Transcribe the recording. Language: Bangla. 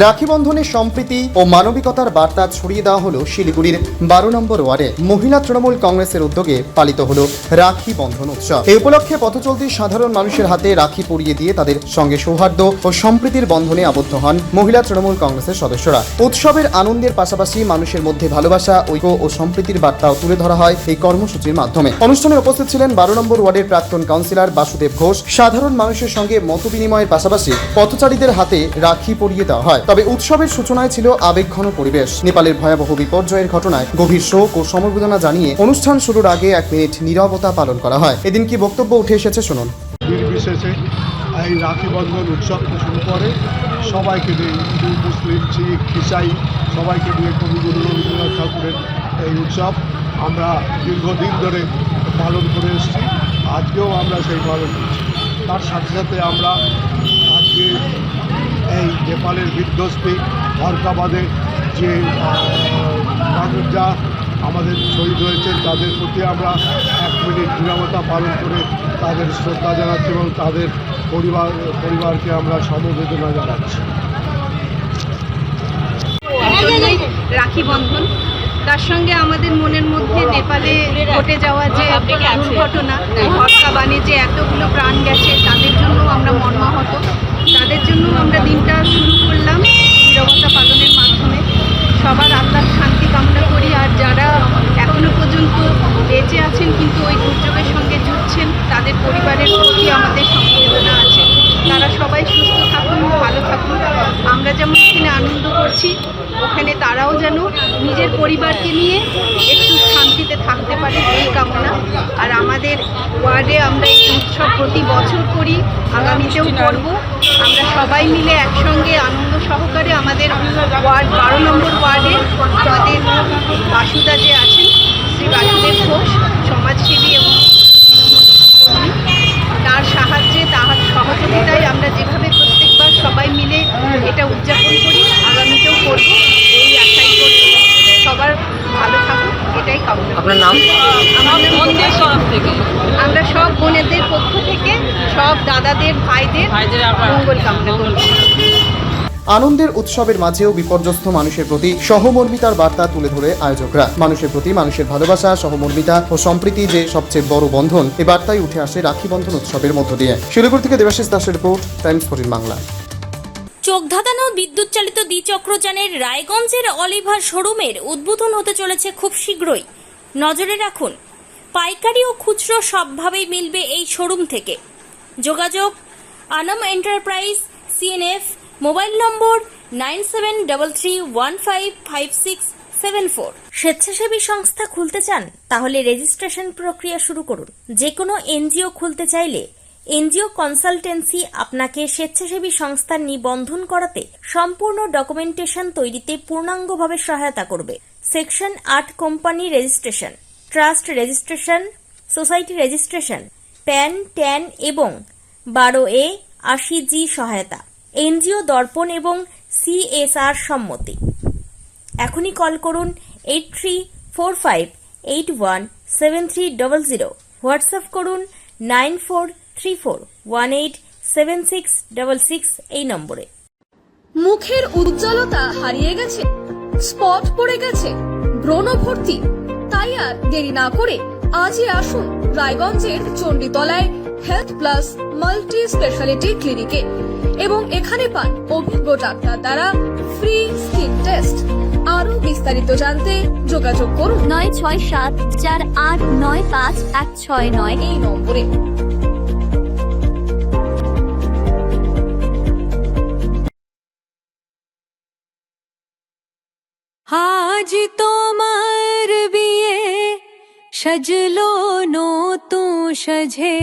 রাখি বন্ধনে সম্প্রীতি ও মানবিকতার বার্তা ছড়িয়ে দেওয়া হলো শিলিগুড়ির 12 নম্বর ওয়ার্ডে মহিলা তৃণমূল কংগ্রেসের উদ্যোগে পালিত হলো রাখি বন্ধন উৎসব। এই উপলক্ষে পথচলতি সাধারণ মানুষের হাতে রাখি পরিয়ে দিয়ে তাদের সঙ্গে সৌহার্দ্য ও সম্প্রীতির বন্ধনে আবদ্ধ হন মহিলা তৃণমূল কংগ্রেসের সদস্যরা। উৎসবের আনন্দের পাশাপাশি মানুষের মধ্যে ভালোবাসা, ঐক্য ও সম্প্রীতির বার্তাও তুলে ধরা হয় এই কর্মসূচির মাধ্যমে। অনুষ্ঠানে উপস্থিত ছিলেন 12 নম্বর ওয়ার্ডের প্রাক্তন কাউন্সিলর বাসুদেব ঘোষ। সাধারণ মানুষের সঙ্গে মত বিনিময়ের পাশাপাশি পথচারীদের হাতে রাখি পরিয়ে দেওয়া হয়। তবে উৎসবের সূচনায় ছিল আবেগঘন পরিবেশ। নেপালের ভয়াবহ বিপর্যয়ের ঘটনায় গভীর শোক ও সমবেদনা জানিয়ে অনুষ্ঠান শুরুর আগে 1 মিনিট নীরবতা পালন করা হয়। এদিন কি বক্তব্য উঠে এসেছে শুনুন। বিশেষে এই রাখি বন্ধন উৎসব শুরু করে সবাইকে নিয়ে, হিন্দু, মুসলিম, শিখ, ইসাই সবাইকে নিয়ে কবিগুরু রবীন্দ্রনাথ ঠাকুরের এই উৎসব আমরা দীর্ঘদিন ধরে পালন করে এসেছি। আজকেও আমরা সেই পালন করছি। তার সাথে সাথে আমরা আজকে এই নেপালের বিধ্বস্তি হরকাবাদে যে মানুষরা আমাদের শহীদ হয়েছেন তাদের প্রতি আমরা 1 মিনিট নীরবতা পালন করে তাদের শ্রদ্ধা জানাচ্ছি এবং তাদের পরিবারকে আমরা সমবেদনা জানাচ্ছি। রাখি বন্ধন, তার সঙ্গে আমাদের মনের মধ্যে নেপালে ঘটে যাওয়া যে দুর্ঘটনা, হরকাবানে যে এতগুলো প্রাণ গেছে, তাদের জন্য আমরা মর্মাহত। তাদের জন্য আমরা দিনটা শুরু করলাম নীরবতা পালনের মাধ্যমে। সবার আত্মার শান্তি কামনা করি। আর যারা এখনো পর্যন্ত বেঁচে আছেন কিন্তু ওই দুর্যোগের সঙ্গে যুঝছেন, তাদের পরিবারের প্রতি আমাদের সমবেদনা আছে। তারা সবাই সুস্থ থাকুন, ভালো থাকুন। আমরা যেমন এখানে আনন্দ করছি, ওখানে তারাও যেন নিজের পরিবারকে নিয়ে একটু শান্তিতে থাকতে পারে, এই কামনা। আর আমাদের ওয়ার্ডে আমরা এই উৎসব প্রতি বছর করি, আগামীতেও করব। আমরা সবাই মিলে একসঙ্গে আনন্দ সহকারে আমাদের ওয়ার্ড 12 নম্বর ওয়ার্ডে আমাদের বাসুদা যে আছেন, শ্রী বাসুদেব ঘোষ, সমাজসেবী এবং তার সাহায্যে, তার সহযোগিতায় আমরা যেভাবে প্রত্যেকবার সবাই মিলে এটা উদযাপন করি, আগামীতেও করব, এই আশাই করছি। সবার ভালো থাকুক, এটাই কামনা। আপনার নাম? আমার বোনদের তরফ থেকে, আমরা সব বোনেদের পক্ষ থেকে সব দাদাদের ভাইদের মঙ্গল কামনা করছি। আনন্দের উৎসবের মাঝেও বিপর্যস্ত মানুষের প্রতি সহমর্মিতার বার্তা তুলে ধরে আয়োজকরা। মানুষের প্রতি মানুষের ভালোবাসা, সহমর্মিতা ও সম্প্রীতি যে সবচেয়ে বড় বন্ধন, এই বার্তাই উঠে আসে রাখি বন্ধন উৎসবের মধ্য দিয়ে। শিলিগুড়ি থেকে দেবাশিস দাসের রিপোর্ট, টাইমস 14 বাংলা। চোখ ধাঁধানো বিদ্যুৎ চালিত দ্বিচক্রযানের রায়গঞ্জের অলিভার শোরুমের উদ্বোধন হতে চলেছে খুব শীঘ্রই। নজরে রাখুন, পাইকারি ও খুচরো সবভাবেই মিলবে এই শোরুম থেকে। যোগাযোগ আনাম এন্টারপ্রাইজ, সিএনএফ, মোবাইল নম্বর 9733155674। স্বেচ্ছাসেবী সংস্থা খুলতে চান? তাহলে রেজিস্ট্রেশন প্রক্রিয়া শুরু করুন। যে কোনো এনজিও খুলতে চাইলে এনজিও কনসালটেন্সি আপনাকে স্বেচ্ছাসেবী সংস্থার নিবন্ধন করাতে সম্পূর্ণ ডকুমেন্টেশন তৈরিতে পূর্ণাঙ্গভাবে সহায়তা করবে। Section 8 company registration, trust registration, society registration, pan, tan এবং 12A 80G সহায়তা, এনজিও দর্পণ এবং CSR সম্মতি। এখনই কল করুন 8345817300। হোয়াটসঅ্যাপ করুন 9434187666 এই নম্বরে। মুখের উজ্জ্বলতা হারিয়ে গেছে, স্পট পড়ে গেছে, ব্রণ ভর্তি, তাই আর দেরি না করে আজই আসুন রায়গঞ্জের চণ্ডীতলায় হেলথ প্লাস মাল্টি স্পেশালিটি ক্লিনিকে এবং এখানে পান অভিজ্ঞ ডাক্তার দ্বারা ফ্রি স্কিন টেস্ট। আরো বিস্তারিত জানতে যোগাযোগ করুন 9674895169 এই নম্বরে। আজ তোমার বিয়ে সাজলো নতুন সাজে।